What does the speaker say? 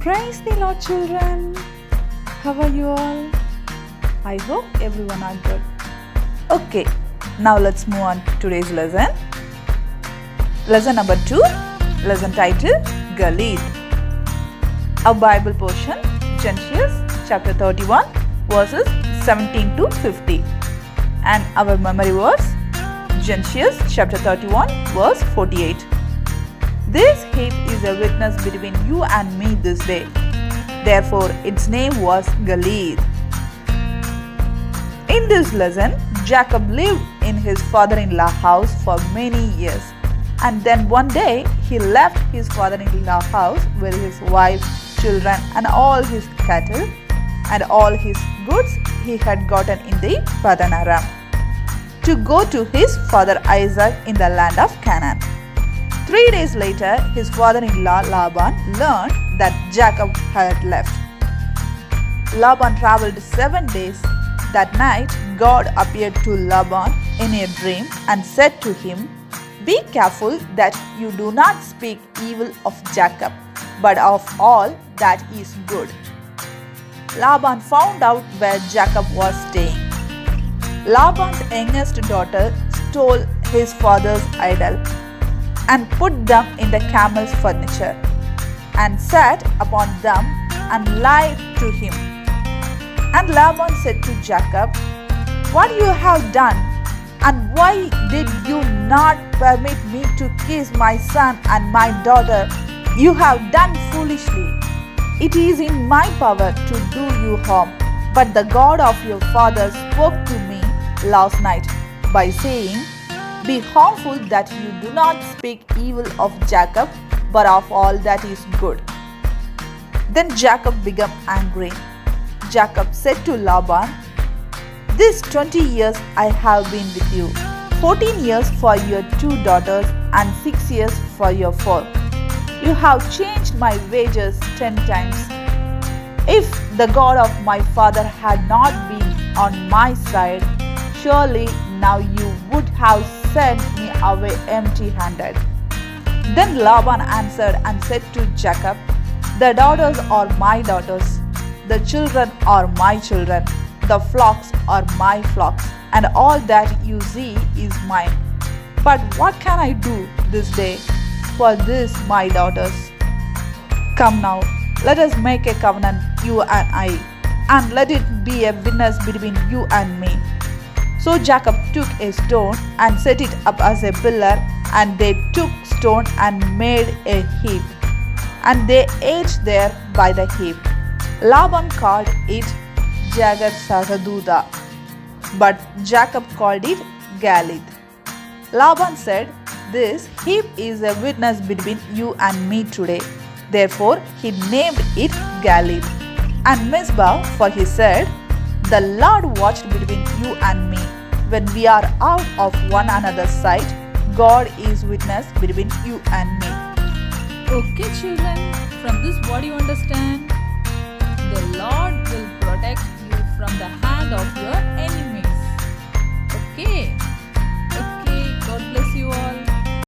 Praise the Lord, children. How are you all? I hope everyone are good. Okay, now let's move on to today's lesson. Lesson number 2, lesson title Galeed. Our Bible portion, Genesis chapter 31, verses 17 to 50. And our memory verse, Genesis chapter 31, verse 48. This heap is a witness between you and me this day. Therefore, its name was Galeed. In this lesson, Jacob lived in his father-in-law's house for many years. And then one day, he left his father-in-law's house with his wife, children, and all his cattle and all his goods he had gotten in the Padan Aram to go to his father Isaac in the land of Canaan. 3 days later, his father-in-law Laban learned that Jacob had left. Laban traveled 7 days. That night, God appeared to Laban in a dream and said to him, "Be careful that you do not speak evil of Jacob, but of all that is good." Laban found out where Jacob was staying. Laban's youngest daughter stole his father's idol and put them in the camel's furniture and sat upon them and lied to him. And Laban said to Jacob, "What you have done, and why did you not permit me to kiss my son and my daughter? You have done foolishly. It is in my power to do you harm, but the God of your father spoke to me last night by saying, 'Be harmful that you do not speak evil of Jacob, but of all that is good.'" Then Jacob became angry. Jacob said to Laban, "These 20 years I have been with you, 14 years for your 2 daughters and 6 years for your 4. You have changed my wages 10 times. If the God of my father had not been on my side, surely now you would have sent me away empty-handed." Then Laban answered and said to Jacob, "The daughters are my daughters, the children are my children, the flocks are my flocks, and all that you see is mine. But what can I do this day for these my daughters? Come now, let us make a covenant, you and I, and let it be a witness between you and me." So Jacob took a stone and set it up as a pillar, and they took stone and made a heap, and they ate there by the heap. Laban called it Jagar Sagaduda, but Jacob called it Galeed. Laban said, "This heap is a witness between you and me today." Therefore he named it Galeed. And Mizpah, for he said, "The Lord watched between you and me. When we are out of one another's sight, God is witness between you and me." Okay, children, from this what do you understand? The Lord will protect you from the hand of your enemies. Okay, God bless you all.